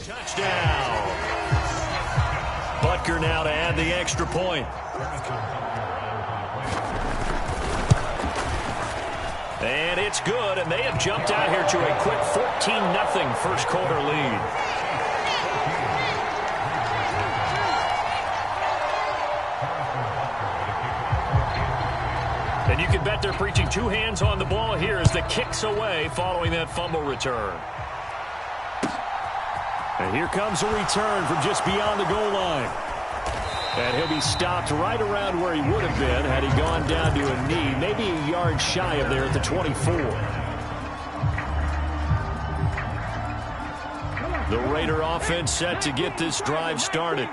Touchdown. Butker now to add the extra point. And it's good, and they have jumped out here to a quick 14-0 first quarter lead. And you can bet they're preaching two hands on the ball here as the kick's away following that fumble return. And here comes a return from just beyond the goal line. And he'll be stopped right around where he would have been had he gone down to a knee, maybe a yard shy of there at the 24. The Raider offense set to get this drive started.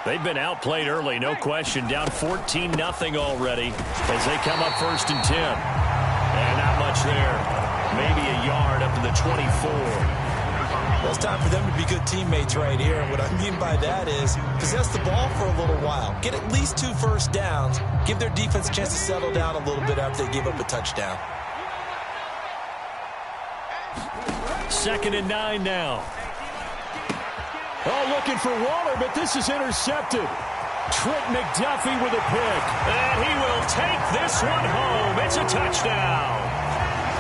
They've been outplayed early, no question. Down 14-0 already as they come up 1st and 10. And not much there. Maybe a yard up to the 24. Well, it's time for them to be good teammates right here. And what I mean by that is possess the ball for a little while. Get at least 2 first downs. Give their defense a chance to settle down a little bit after they give up a touchdown. 2nd and 9 now. Oh, looking for Waller, but this is intercepted. Trent McDuffie with a pick. And he will take this one home. It's a touchdown.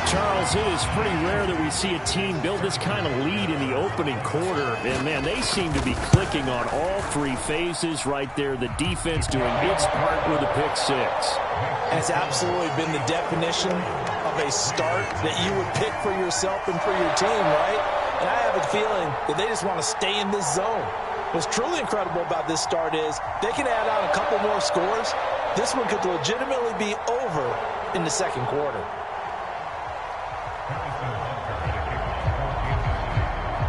Charles, it is pretty rare that we see a team build this kind of lead in the opening quarter. And, man, they seem to be clicking on all 3 phases right there. The defense doing its part with a pick 6. Has absolutely been the definition of a start that you would pick for yourself and for your team, right? And I have a feeling that they just want to stay in this zone. What's truly incredible about this start is they can add on a couple more scores. This one could legitimately be over in the second quarter.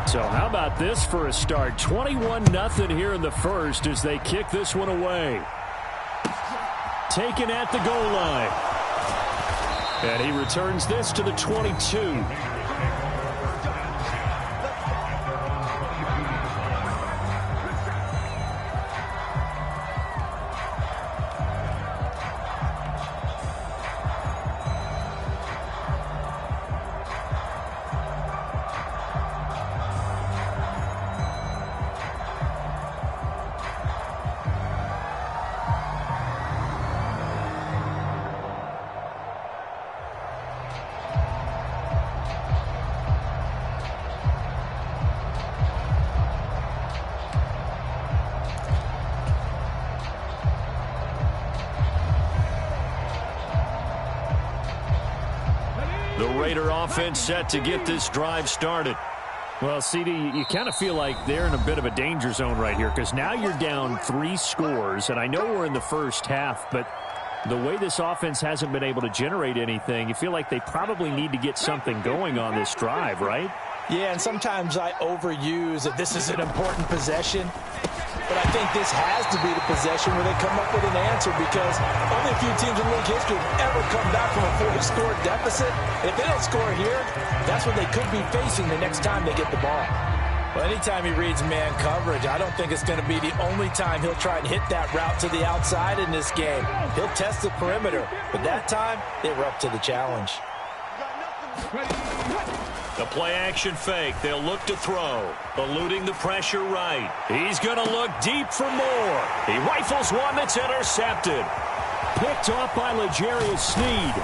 So how about this for a start? 21-0 here in the first as they kick this one away. Taken at the goal line. And he returns this to the 22. The Raider offense set to get this drive started. Well, CD, you kind of feel like they're in a bit of a danger zone right here because now you're down 3 scores, and I know we're in the first half, but the way this offense hasn't been able to generate anything, you feel like they probably need to get something going on this drive, right? Yeah, and sometimes I overuse that this is an important possession. But I think this has to be the possession where they come up with an answer because only a few teams in league history have ever come back from a 40-score deficit. And if they don't score here, that's what they could be facing the next time they get the ball. Well, anytime he reads man coverage, I don't think it's going to be the only time he'll try and hit that route to the outside in this game. He'll test the perimeter, but that time they were up to the challenge. The play-action fake. They'll look to throw. Eluding the pressure right. He's going to look deep for more. He rifles one that's intercepted. Picked off by L'Jarius Sneed.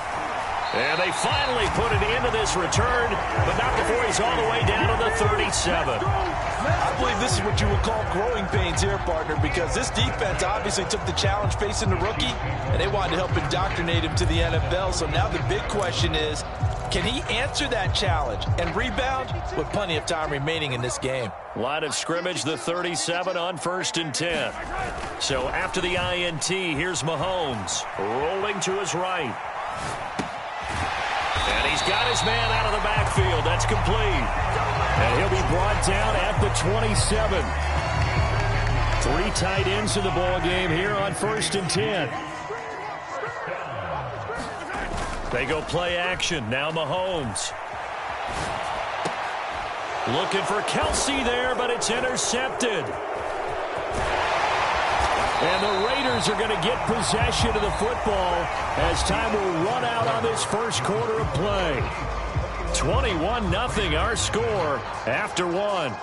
And they finally put it into this return, but not before he's all the way down to the 37. I believe this is what you would call growing pains here, partner, because this defense obviously took the challenge facing the rookie, and they wanted to help indoctrinate him to the NFL. So now the big question is, can he answer that challenge and rebound with plenty of time remaining in this game? Line of scrimmage, the 37 on 1st and 10. So after the INT, here's Mahomes rolling to his right. And he's got his man out of the backfield. That's complete. And he'll be brought down at the 27. 3 tight ends in the ball game here on 1st and 10. They go play action. Now Mahomes. Looking for Kelsey there, but it's intercepted. And the Raiders are going to get possession of the football as time will run out on this first quarter of play. 21-0 our score after 1.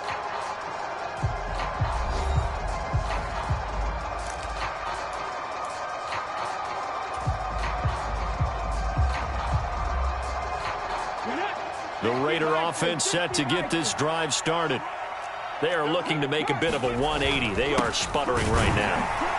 Raider offense set to get this drive started. They are looking to make a bit of a 180. They are sputtering right now.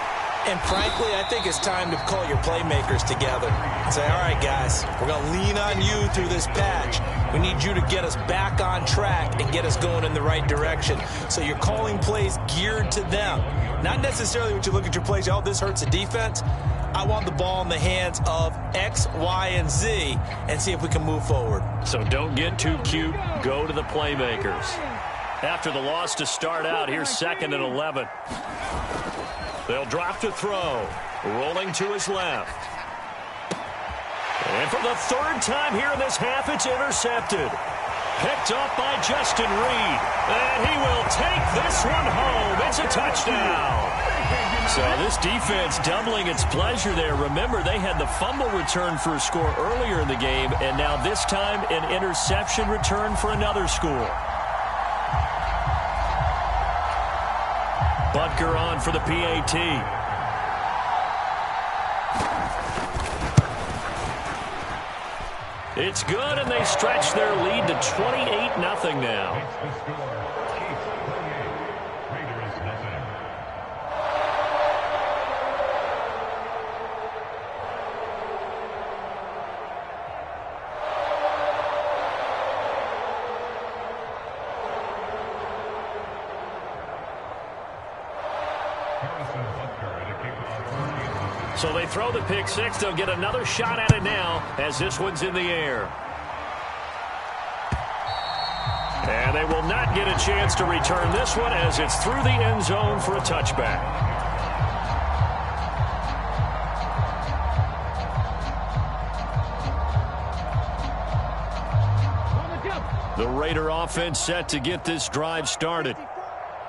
And frankly, I think it's time to call your playmakers together and say, all right, guys, we're going to lean on you through this patch. We need you to get us back on track and get us going in the right direction. So you're calling plays geared to them. Not necessarily when you look at your plays, oh, this hurts the defense. I want the ball in the hands of X, Y, and Z and see if we can move forward. So don't get too cute. Go to the playmakers. After the loss to start out, here's 2nd and 11. They'll drop to throw. Rolling to his left. And for the 3rd time here in this half, it's intercepted. Picked up by Justin Reed. And he will take this one home. It's a touchdown. So this defense doubling its pleasure there. Remember, they had the fumble return for a score earlier in the game, and now this time an interception return for another score. Butker on for the PAT. It's good, and they stretch their lead to 28-0 now. So they throw the pick six. They'll get another shot at it now as this one's in the air. And they will not get a chance to return this one as it's through the end zone for a touchback. The Raider offense set to get this drive started.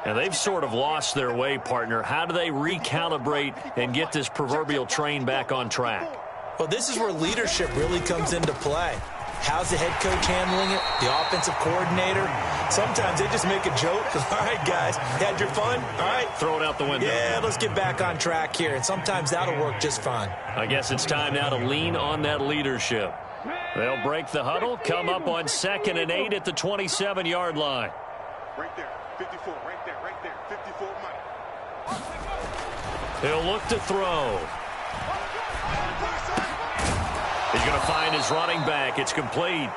And they've sort of lost their way, partner. How do they recalibrate and get this proverbial train back on track? Well, this is where leadership really comes into play. How's the head coach handling it? The offensive coordinator? Sometimes they just make a joke. All right, guys, had your fun? All right. Throw it out the window. Yeah, let's get back on track here. And sometimes that'll work just fine. I guess it's time now to lean on that leadership. They'll break the huddle, come up on 2nd and 8 at the 27-yard line. Right there, 54, right there, 54 Mike. He'll look to throw. He's going to find his running back. It's complete.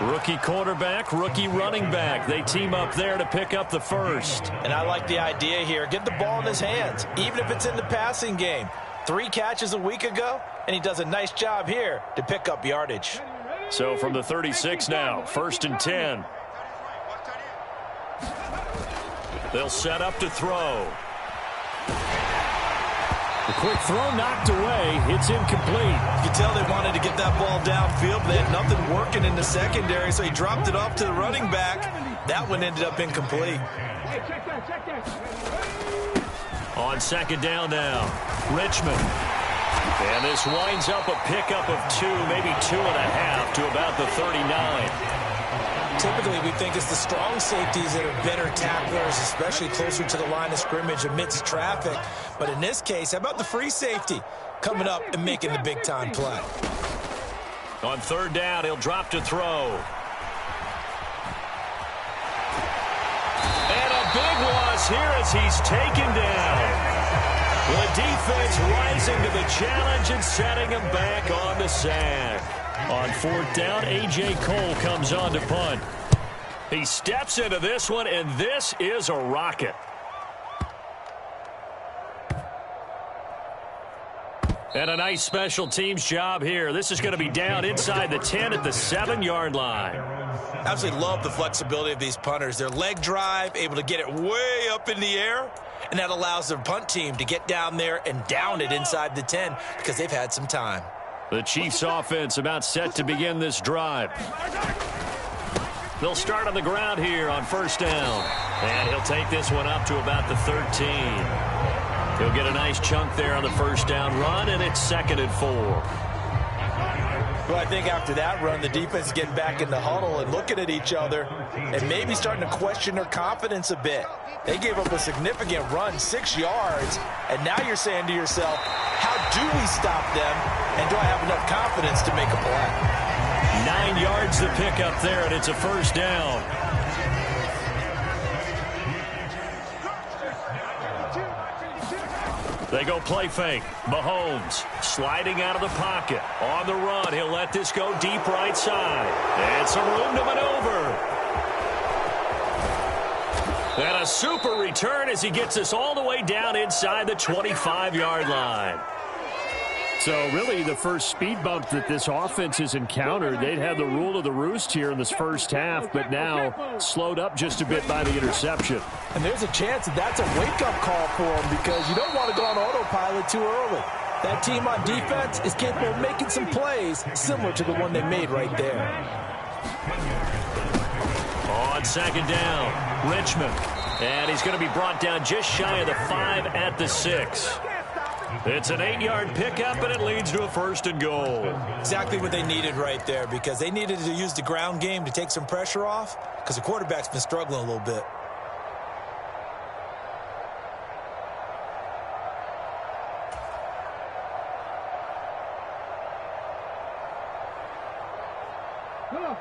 Rookie quarterback, rookie running back. They team up there to pick up the first. And I like the idea here. Get the ball in his hands, even if it's in the passing game. 3 catches a week ago, and he does a nice job here to pick up yardage. So from the 36 now, 1st and 10. They'll set up to throw. The quick throw knocked away. It's incomplete. You can tell they wanted to get that ball downfield, but they had nothing working in the secondary, so he dropped it off to the running back. That one ended up incomplete. On 2nd down now, Richmond. And this winds up a pickup of 2, maybe 2.5 to about the 39. Typically, we think it's the strong safeties that are better tacklers, especially closer to the line of scrimmage amidst traffic. But in this case, how about the free safety coming up and making the big-time play? On 3rd down, he'll drop to throw. And a big loss here as he's taken down. The defense rising to the challenge and setting him back on the sack. On 4th down, A.J. Cole comes on to punt. He steps into this one, and this is a rocket. And a nice special teams job here. This is going to be down inside the 10 at the 7-yard line. Absolutely love the flexibility of these punters. Their leg drive, able to get it way up in the air, and that allows their punt team to get down there and down it inside the 10 because they've had some time. The Chiefs offense about set to begin this drive. They'll start on the ground here on 1st down. And he'll take this one up to about the 13. He'll get a nice chunk there on the 1st down run, and it's 2nd and 4. Well, I think after that run, the defense is getting back in the huddle and looking at each other and maybe starting to question their confidence a bit. They gave up a significant run, 6 yards, and now you're saying to yourself, how do we stop them, and do I have enough confidence to make a play? 9 yards to pick up there, and it's a first down. They go play fake. Mahomes sliding out of the pocket. On the run, he'll let this go deep right side. And some room to maneuver. And a super return as he gets us all the way down inside the 25-yard line. So really the first speed bump that this offense has encountered, they'd have the rule of the roost here in this first half, but now slowed up just a bit by the interception. And there's a chance that that's a wake-up call for them because you don't want to go on autopilot too early. That team on defense is capable of making some plays similar to the one they made right there. On second down, Richmond. And he's going to be brought down just shy of the 5 at the 6. It's an 8-yard pickup, and it leads to a first and goal. Exactly what they needed right there because they needed to use the ground game to take some pressure off because the quarterback's been struggling a little bit.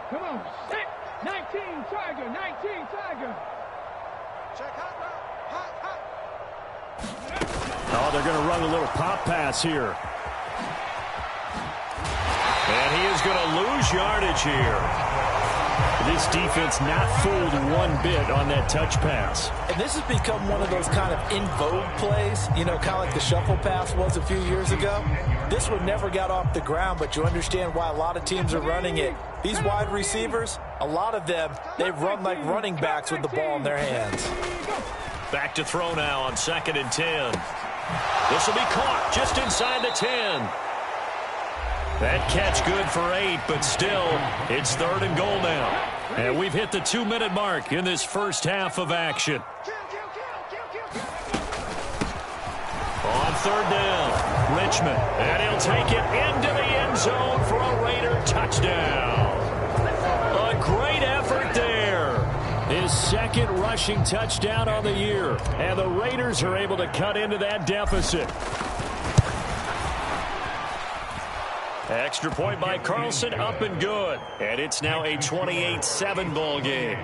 Come on. Set. 19 Tiger. 19 Tiger. Check hot. Oh, they're going to run a little pop pass here. And he is going to lose yardage here. This defense not fooled one bit on that touch pass. And this has become one of those kind of in vogue plays, you know, kind of like the shuffle pass was a few years ago. This one never got off the ground, but you understand why a lot of teams are running it. These wide receivers, a lot of them, they run like running backs with the ball in their hands. Back to throw now on 2nd and 10. This will be caught just inside the 10. That catch good for 8, but still, it's 3rd and goal now. And we've hit the 2-minute mark in this first half of action. On 3rd down, Richmond. And he'll take it into the end zone for a Raider touchdown. A great effort there. His 2nd rushing touchdown on the year. And the Raiders are able to cut into that deficit. Extra point by Carlson, up and good. And it's now a 28-7 ball game.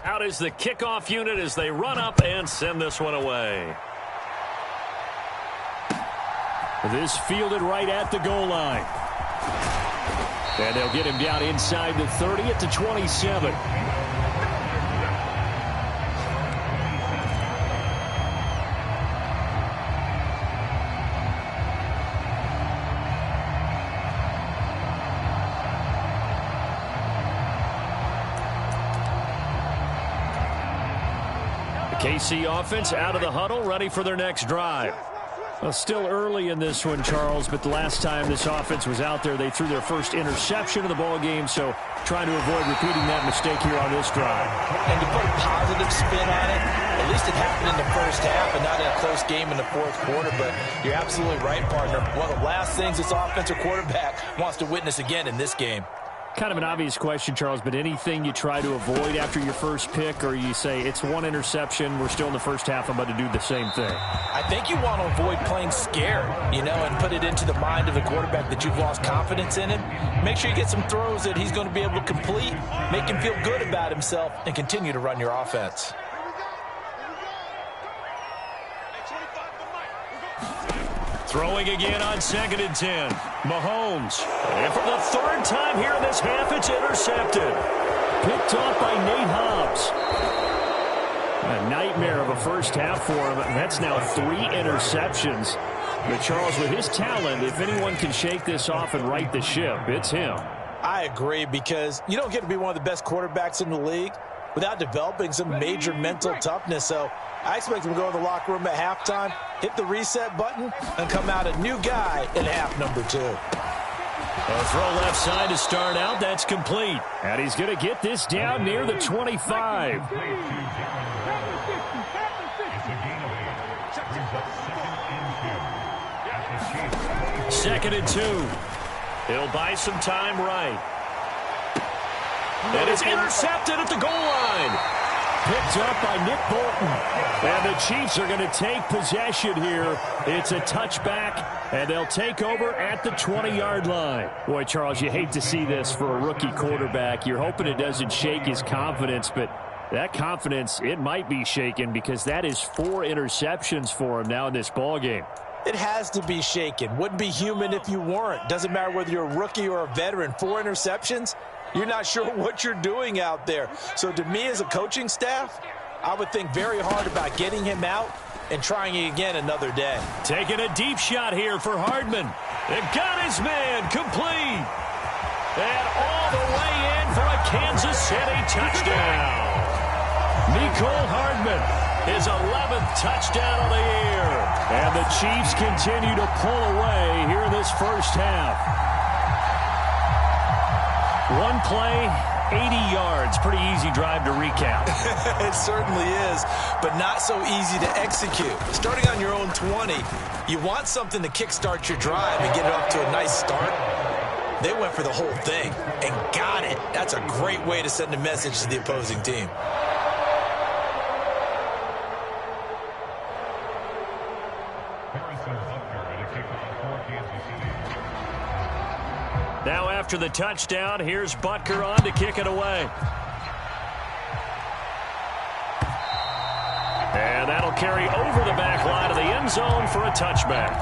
Out is the kickoff unit as they run up and send this one away. This fielded right at the goal line. And they'll get him down inside the 30 at the 27. The KC offense out of the huddle, ready for their next drive. Well, still early in this one, Charles, but the last time this offense was out there, they threw their first interception of the ball game, so trying to avoid repeating that mistake here on this drive. And to put a positive spin on it, at least it happened in the first half and not in a close game in the 4th quarter, but you're absolutely right, partner. One of the last things this offensive quarterback wants to witness again in this game. Kind of an obvious question, Charles, but anything you try to avoid after your first pick, or you say it's one interception, we're still in the first half, I'm about to do the same thing? I think you want to avoid playing scared, you know, and put it into the mind of the quarterback that you've lost confidence in him. Make sure you get some throws that he's going to be able to complete, make him feel good about himself, and continue to run your offense. Throwing again on 2nd and 10. Mahomes. And for the 3rd time here in this half, it's intercepted. Picked off by Nate Hobbs. A nightmare of a first half for him. That's now 3 interceptions. But Charles, with his talent, if anyone can shake this off and right the ship, it's him. I agree, because you don't get to be one of the best quarterbacks in the league without developing some major mental toughness. So I expect him to go in the locker room at halftime, hit the reset button, and come out a new guy in half number 2. A throw left side to start out. That's complete. And he's going to get this down near the 25. 2nd and 2. He'll buy some time right. And it's intercepted at the goal line. Picked up by Nick Bolton. And the Chiefs are going to take possession here. It's a touchback, and they'll take over at the 20-yard line. Boy, Charles, you hate to see this for a rookie quarterback. You're hoping it doesn't shake his confidence, but that confidence, it might be shaken because that is 4 interceptions for him now in this ballgame. It has to be shaken. Wouldn't be human if you weren't. Doesn't matter whether you're a rookie or a veteran. 4 interceptions, you're not sure what you're doing out there. So to me as a coaching staff, I would think very hard about getting him out and trying it again another day. Taking a deep shot here for Hardman. It got his man complete. And all the way in for a Kansas City touchdown. Mecole Hardman, his 11th touchdown of the year. And the Chiefs continue to pull away here in this first half. One play, 80 yards. Pretty easy drive to recap. It certainly is, but not so easy to execute. Starting on your own 20, you want something to kickstart your drive and get it off to a nice start. They went for the whole thing and got it. That's a great way to send a message to the opposing team. Now after the touchdown, here's Butker on to kick it away. And that'll carry over the back line of the end zone for a touchback.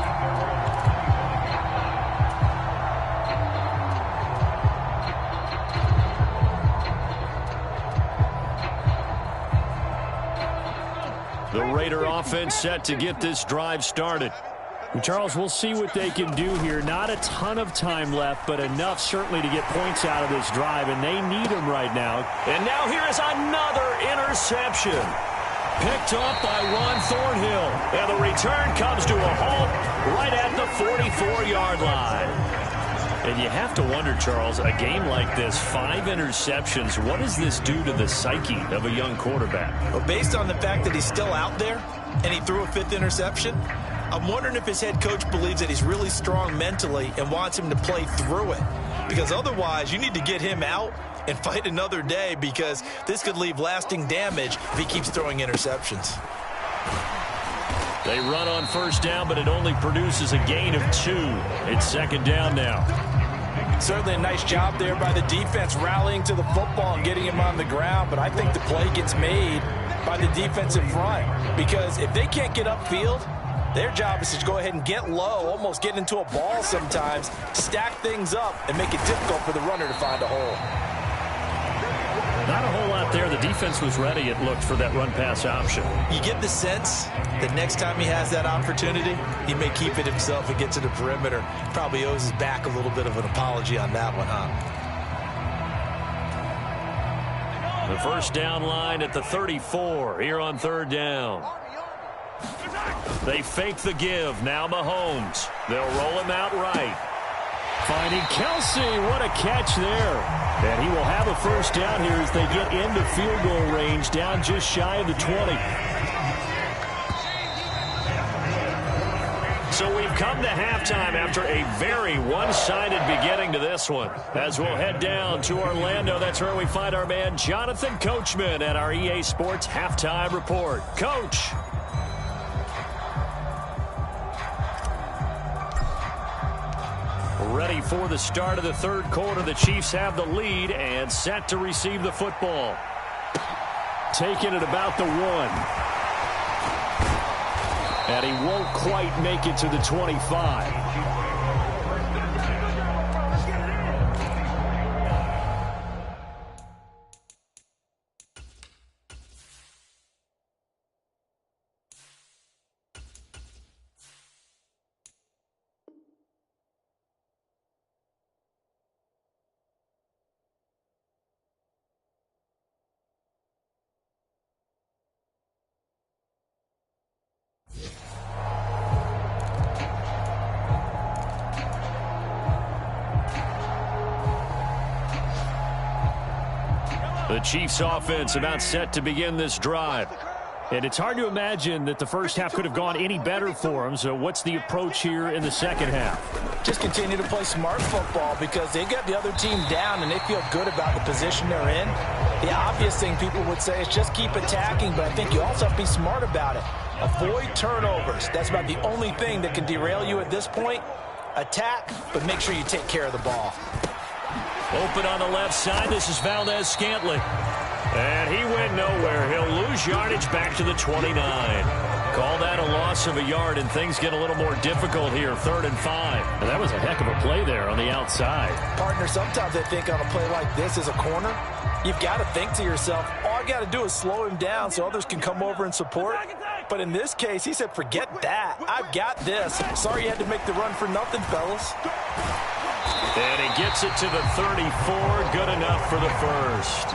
The Raider offense set to get this drive started. Charles, we'll see what they can do here. Not a ton of time left, but enough certainly to get points out of this drive, and they need them right now. And now here is another interception. Picked up by Ron Thornhill. And the return comes to a halt right at the 44-yard line. And you have to wonder, Charles, a game like this, 5 interceptions, what does this do to the psyche of a young quarterback? Well, based on the fact that he's still out there and he threw a 5th interception, I'm wondering if his head coach believes that he's really strong mentally and wants him to play through it. Because otherwise, you need to get him out and fight another day, because this could leave lasting damage if he keeps throwing interceptions. They run on first down, but it only produces a gain of 2. It's second down now. Certainly a nice job there by the defense rallying to the football and getting him on the ground, but I think the play gets made by the defensive front, because if they can't get upfield, their job is to go ahead and get low, almost get into a ball sometimes, stack things up, and make it difficult for the runner to find a hole. Not a whole lot there. The defense was ready, it looked, for that run-pass option. You get the sense that next time he has that opportunity, he may keep it himself and get to the perimeter. Probably owes his back a little bit of an apology on that one, huh? The first down line at the 34 here on third down. They fake the give. Now Mahomes. They'll roll him out right. Finding Kelsey. What a catch there. And he will have a first down here as they get into field goal range, down just shy of the 20. So we've come to halftime after a very one-sided beginning to this one. As we'll head down to Orlando, that's where we find our man Jonathan Coachman at our EA Sports Halftime Report. Coach. Ready for the start of the third quarter. The Chiefs have the lead and set to receive the football. Taking it about the 1. And he won't quite make it to the 25. The Chiefs offense about set to begin this drive. And it's hard to imagine that the first half could have gone any better for them. So what's the approach here in the second half? Just continue to play smart football because they got the other team down and they feel good about the position they're in. The obvious thing people would say is just keep attacking, but I think you also have to be smart about it. Avoid turnovers. That's about the only thing that can derail you at this point. Attack, but make sure you take care of the ball. Open on the left side. This is Valdez-Scantling. And he went nowhere. He'll lose yardage back to the 29. Call that a loss of a yard, and things get a little more difficult here. 3rd and 5. And that was a heck of a play there on the outside. Partner, sometimes I think on a play like this as a corner, you've got to think to yourself, all I got to do is slow him down so others can come over and support. But in this case, he said, forget that. I've got this. Sorry you had to make the run for nothing, fellas. And he gets it to the 34. Good enough for the first.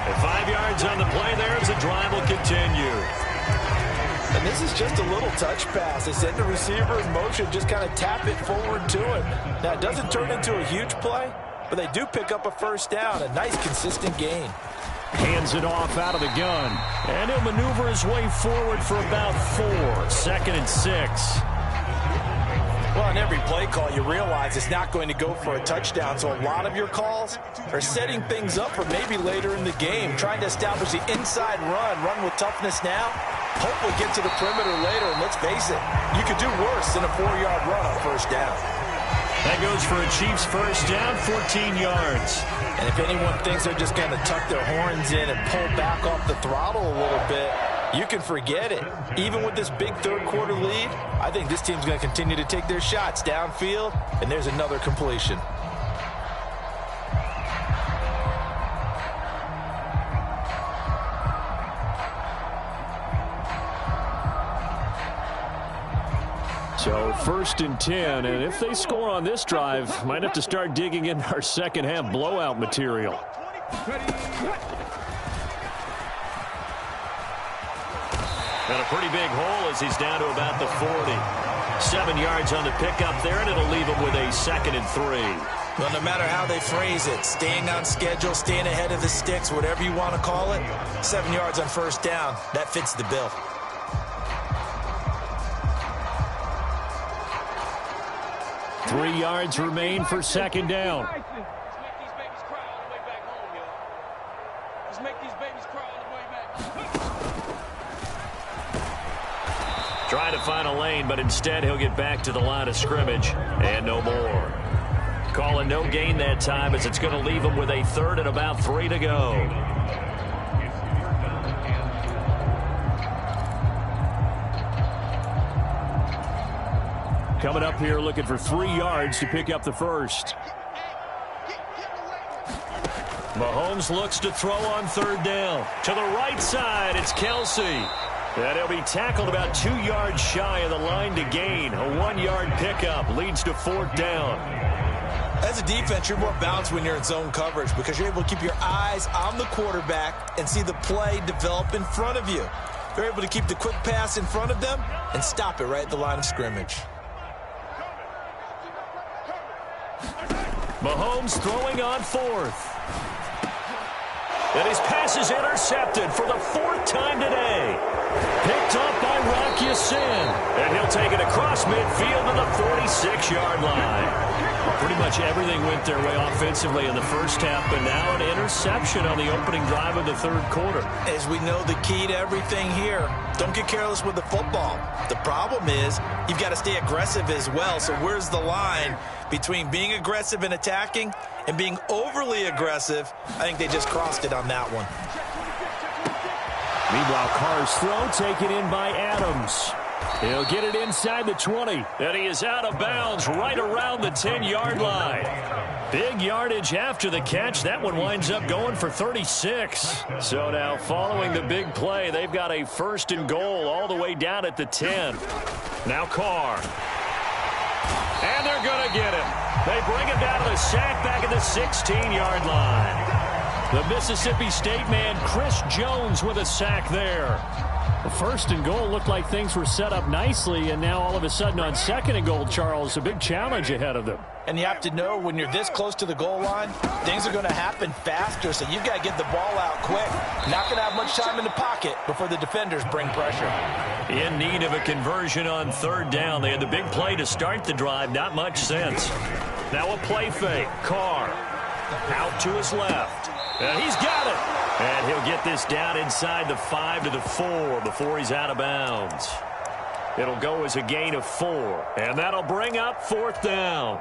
And 5 yards on the play there as the drive will continue. And this is just a little touch pass. They send the receiver in motion, just kind of tap it forward to him. Now, it doesn't turn into a huge play, but they do pick up a first down. A nice, consistent gain. Hands it off out of the gun. And he'll maneuver his way forward for about 4. 2nd and 6. Well, on every play call, you realize it's not going to go for a touchdown, so a lot of your calls are setting things up for maybe later in the game, trying to establish the inside run with toughness now, hopefully get to the perimeter later, and let's face it, you could do worse than a 4-yard run on first down. That goes for a Chiefs first down, 14 yards. And if anyone thinks they're just going to tuck their horns in and pull back off the throttle a little bit, you can forget it. Even with this big third-quarter lead, I think this team's going to continue to take their shots downfield, and there's another completion. So 1st and 10, and if they score on this drive, might have to start digging in our second half blowout material. And a pretty big hole as he's down to about the 40. 7 yards on the pickup there, and it'll leave him with a 2nd and 3. Well, no matter how they phrase it, staying on schedule, staying ahead of the sticks, whatever you want to call it, 7 yards on first down, that fits the bill. Three yards remain for second down. Trying to find a lane, but instead he'll get back to the line of scrimmage and no more. Calling no gain that time as it's going to leave him with a 3rd and about 3 to go. Coming up here looking for 3 yards to pick up the first. Mahomes looks to throw on 3rd down. To the right side, it's Kelsey. And he'll be tackled about 2 yards shy of the line to gain. A 1-yard pickup leads to 4th down. As a defense, you're more balanced when you're in zone coverage because you're able to keep your eyes on the quarterback and see the play develop in front of you. They're able to keep the quick pass in front of them and stop it right at the line of scrimmage. Mahomes throwing on 4th. And his pass is intercepted for the 4th time today. Picked up by Rock Ya-Sin. And he'll take it across midfield to the 46-yard line. Pretty much everything went their way offensively in the first half, but now an interception on the opening drive of the 3rd quarter. As we know, the key to everything here, don't get careless with the football. The problem is you've got to stay aggressive as well. So where's the line between being aggressive and attacking and being overly aggressive? I think they just crossed it on that one. Meanwhile, Carr's throw taken in by Adams. He'll get it inside the 20. And he is out of bounds right around the 10-yard line. Big yardage after the catch. That one winds up going for 36. So now following the big play, they've got a 1st and goal all the way down at the 10. Now Carr. And they're going to get him. They bring him down to the sack back at the 16-yard line. The Mississippi State man, Chris Jones, with a sack there. first and goal, looked like things were set up nicely, and now all of a sudden on second and goal, Charles, a big challenge ahead of them. And you have to know when you're this close to the goal line, things are going to happen faster, so you've got to get the ball out quick. Not going to have much time in the pocket before the defenders bring pressure. In need of a conversion on third down. They had the big play to start the drive. Not much sense. Now a play fake. Carr out to his left. And he's got it. And he'll get this down inside the 5 to the 4 before he's out of bounds. It'll go as a gain of 4. And that'll bring up fourth down.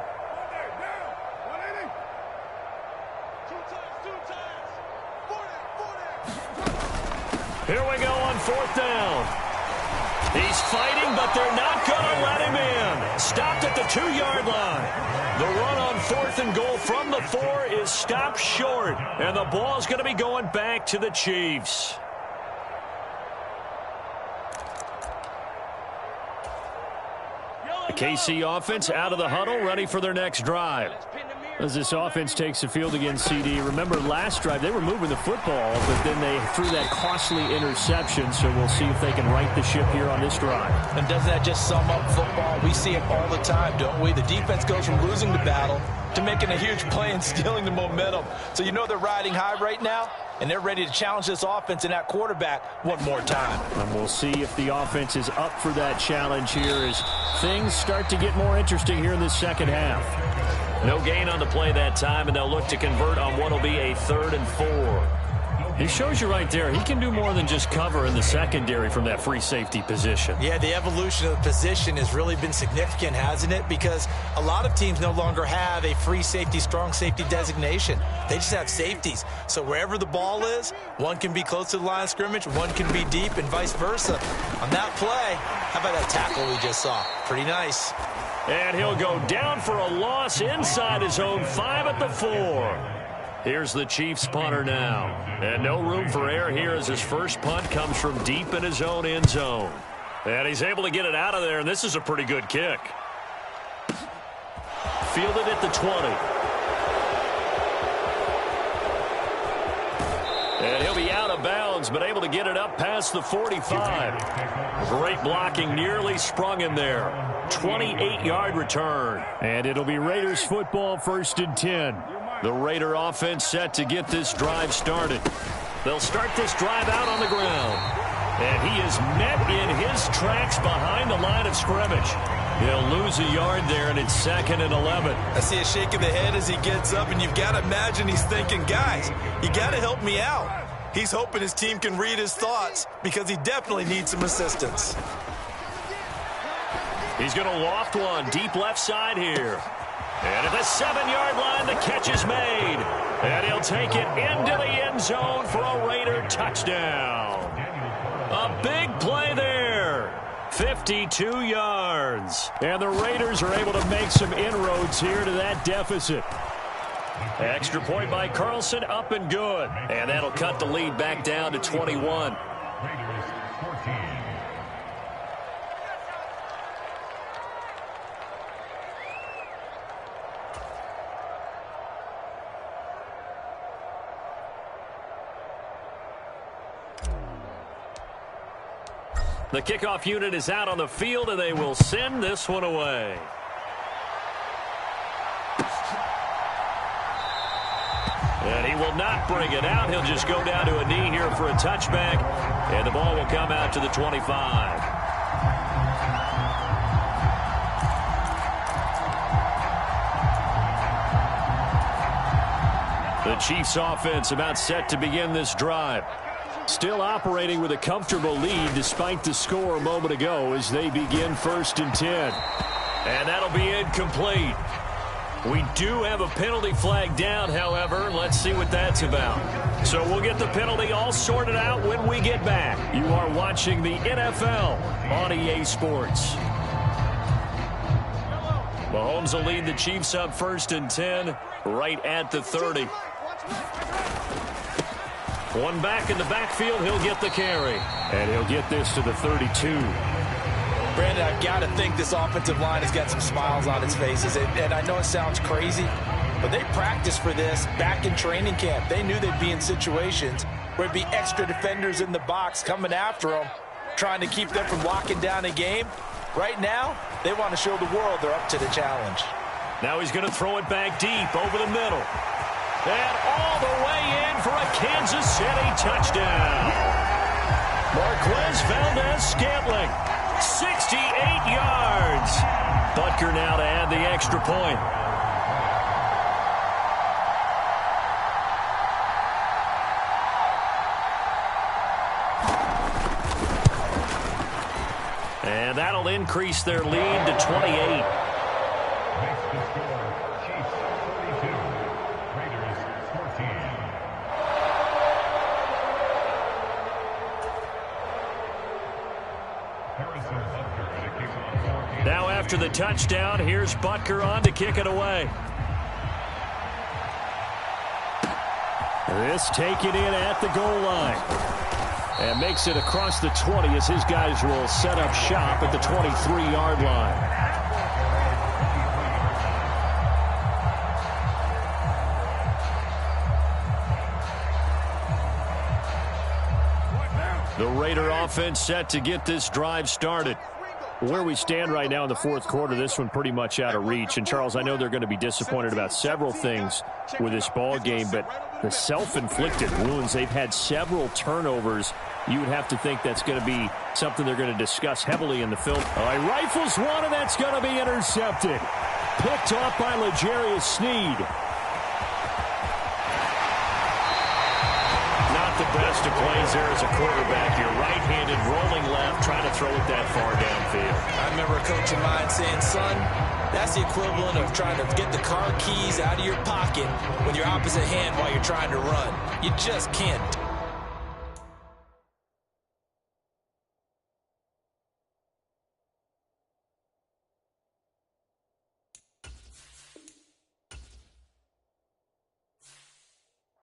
Here we go on fourth down. He's fighting, but they're not going to let him in. Stopped at the 2-yard line. The run on fourth and goal from the 4 is stopped short, and the ball's going to be going back to the Chiefs. The KC offense out of the huddle, ready for their next drive. As this offense takes the field against CD, remember last drive they were moving the football, but then they threw that costly interception, so we'll see if they can right the ship here on this drive. And doesn't that just sum up football? We see it all the time, don't we? The defense goes from losing the battle to making a huge play and stealing the momentum. So you know they're riding high right now, and they're ready to challenge this offense and that quarterback one more time. And we'll see if the offense is up for that challenge here as things start to get more interesting here in this second half. No gain on the play that time, and they'll look to convert on what will be a 3rd and 4. He shows you right there, he can do more than just cover in the secondary from that free safety position. Yeah, the evolution of the position has really been significant, hasn't it? Because a lot of teams no longer have a free safety, strong safety designation. They just have safeties. So wherever the ball is, one can be close to the line of scrimmage, one can be deep, and vice versa. On that play, how about that tackle we just saw? Pretty nice. And he'll go down for a loss inside his own 5 at the 4. Here's the Chiefs punter now. And no room for error here as his first punt comes from deep in his own end zone. And he's able to get it out of there, and this is a pretty good kick. Fielded at the 20. And he'll be out of bounds, but able to get it up past the 45. Great blocking, nearly sprung him there. 28-yard return. And it'll be Raiders football, 1st and 10. The Raider offense set to get this drive started. They'll start this drive out on the ground. And he is met in his tracks behind the line of scrimmage. He'll lose a yard there, and it's 2nd and 11. I see a shake of the head as he gets up, and you've got to imagine he's thinking, guys, you got to help me out. He's hoping his team can read his thoughts because he definitely needs some assistance. He's going to loft one deep left side here. And at the 7-yard line, the catch is made. And he'll take it into the end zone for a Raider touchdown. A big play there. 52 yards. And the Raiders are able to make some inroads here to that deficit. Extra point by Carlson, up and good. And that'll cut the lead back down to 21. The kickoff unit is out on the field, and they will send this one away. And he will not bring it out. He'll just go down to a knee here for a touchback, and the ball will come out to the 25. The Chiefs offense about set to begin this drive. Still operating with a comfortable lead despite the score a moment ago as they begin 1st and 10. And that'll be incomplete. We do have a penalty flag down, however. Let's see what that's about. So we'll get the penalty all sorted out when we get back. You are watching the NFL on EA Sports. Mahomes will lead the Chiefs up 1st and 10 right at the 30. One back in the backfield, he'll get the carry. And he'll get this to the 32. Brandon, I've got to think this offensive line has got some smiles on its faces. And I know it sounds crazy, but they practiced for this back in training camp. They knew they'd be in situations where it'd be extra defenders in the box coming after them. trying to keep them from locking down a game. Right now, they want to show the world they're up to the challenge. Now he's going to throw it back deep over the middle. And all the way in for a Kansas City touchdown. Marquez Valdez-Scantling, 68 yards. Butker now to add the extra point. And that'll increase their lead to 28. Now after the touchdown, here's Butker on to kick it away. This taken in at the goal line. And makes it across the 20 as his guys will set up shop at the 23-yard line. The Raider offense set to get this drive started. Where we stand right now in the fourth quarter, this one pretty much out of reach. And, Charles, I know they're going to be disappointed about several things with this ball game, but the self-inflicted wounds, they've had several turnovers. You would have to think that's going to be something they're going to discuss heavily in the film. All right, rifles one, and that's going to be intercepted. Picked off by L'Jarius Sneed. Not the best of plays there as a quarterback. You're right-handed, rolling left, trying to throw it that far downfield. I remember a coach of mine saying, son, that's the equivalent of trying to get the car keys out of your pocket with your opposite hand while you're trying to run. You just can't